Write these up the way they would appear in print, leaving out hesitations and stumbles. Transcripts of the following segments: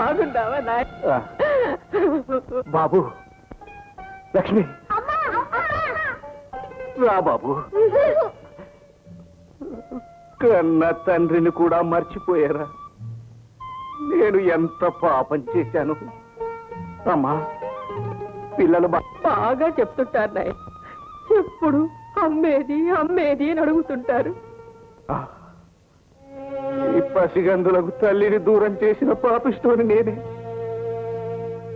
బాగున్నావా నాయన? బాబు, లక్ష్మి రా బాబు. కన్న తండ్రిని కూడా మర్చిపోయారా? నేను ఎంత పాపం చేశాను. అమ్మా, పిల్లలు బాగా చెప్తుంటారు నాయన. ఎప్పుడు అమ్మేది అమ్మేది అని అడుగుతుంటారు. ఈ పసిగందులకు తల్లిని దూరం చేసిన పాపిస్తోని నేనే.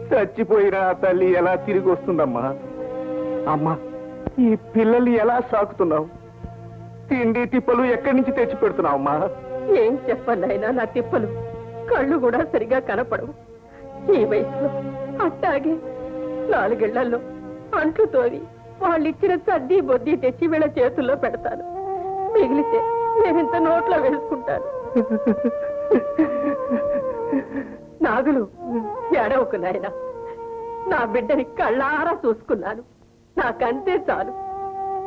చచ్చిపోయిన ఆ తల్లి ఎలా తిరిగి వస్తుందమ్మా? అమ్మా, ఈ పిల్లల్ని ఎలా సాకుతున్నావు? తిండి తిప్పలు ఎక్కడి నుంచి తెచ్చి పెడుతున్నావమ్మా? ఏం చెప్పండి అయినా, నా తిప్పలు కళ్ళు కూడా సరిగా కనపడవు. ఈ వయసులో అట్టాగే 4 ఏళ్లలో అంట్లు తోవి వాళ్ళిచ్చిన సద్ది బొద్ది తెచ్చి వీళ్ళ చేతుల్లో పెడతాను. మిగిలితే నేనింత నోట్లో వేసుకుంటాను. నాగులు, ఎడవకు నాయనా. నా బిడ్డని కళ్ళారా చూసుకున్నాను. నాకంతే చాలు.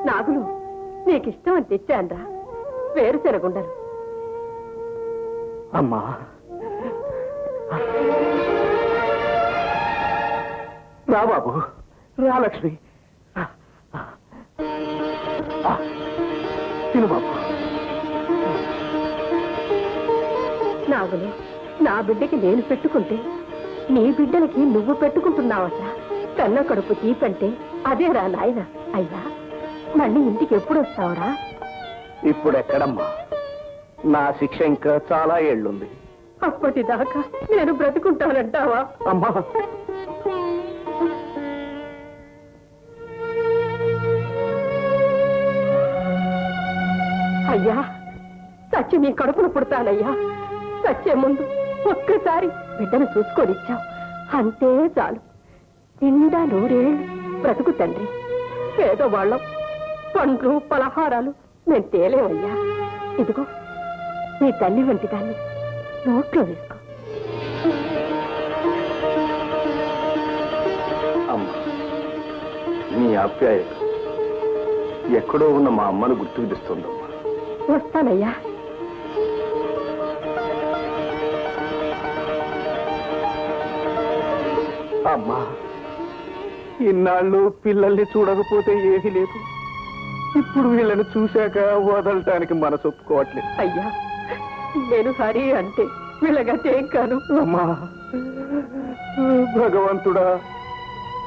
నాగులు, నీకిష్టం అని తెచ్చాన్రా వేరుశెనగుండలు. అమ్మా, రా బాబు, రా లక్ష్మి, తిను బాబు. నాగులు, నా బిడ్డకి నేను పెట్టుకుంటే నీ బిడ్డలకి నువ్వు పెట్టుకుంటున్నావట. కన్న కడుపు తీపంటే అదేరా నాయన. అయ్యా, మళ్ళీ ఇంటికి ఎప్పుడు వస్తావురా? ఇప్పుడెక్కడమ్మా, నా శిక్ష ఇంకా చాలా ఏళ్లుంది. అప్పటిదాకా నేను బ్రతుకుంటానంటావా? అమ్మా, అయ్యా, సచ్చి నీ కడుపును పుడతానయ్యా. సచ్చే ముందు ఒక్కసారి బిడ్డను చూసుకొనిచ్చావు, అంతే చాలు. నిండా 100 ఏళ్ళు బ్రతుకు తండ్రి. పేదవాళ్ళం, పండ్లు పలహారాలు నేను తేలేవయ్యా. ఇదిగో నీ తల్లి వంటి దాన్ని నోట్లో వేసుకో. అమ్మ, నీ ఆప్యాయత ఎక్కడో ఉన్న మా అమ్మను గుర్తుకు తెస్తుందమ్మా. వస్తానయ్యా. అమ్మా, ఇన్నాళ్ళు పిల్లల్ని చూడకపోతే ఏమీ లేదు. ఇప్పుడు వీళ్ళని చూశాక వదలటానికి మనసు ఒప్పుకోవట్లేదు. అయ్యా, నేను హరి అంటే వీళ్ళగతేం కాను. అమ్మా, భగవంతుడా,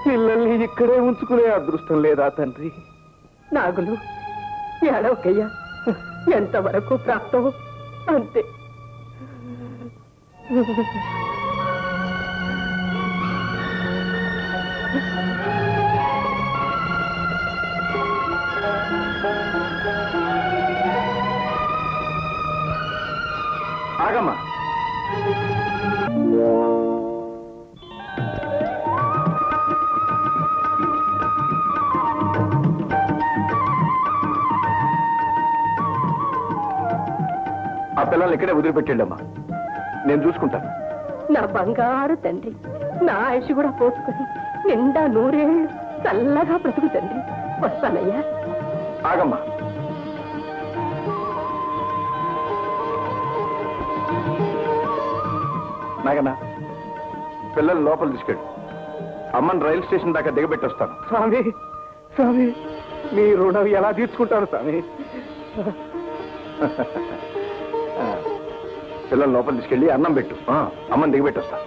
పిల్లల్ని ఇక్కడే ఉంచుకునే అదృష్టం లేదా తండ్రి? నాగులు, ఏడవకయ్యా. ఎంతవరకు ప్రాప్తం అంతే. ఆగమ్మా, ఆ పిల్లల్ని ఇక్కడే వదిలిపెట్టండమ్మా, నేను చూసుకుంటాను. నా బంగారు తండ్రి, నా ఆయుష్ కూడా పోసుకొని నిండా 100 ఏళ్ళు చల్లగా బ్రతుకు తండ్రి. వస్తానయ్యా. ఆగమ్మా, నాగన్నా, పిల్లలు లోపల తీసుకెళ్ళు. అమ్మని రైలు స్టేషన్ దాకా దిగబెట్టొస్తాను. స్వామి, స్వామి, మీ రుణం ఎలా తీర్చుకుంటాను స్వామి? పిల్లలు లోపల తీసుకెళ్ళి అన్నం పెట్టు, అమ్మని దిగబెట్టొస్తా.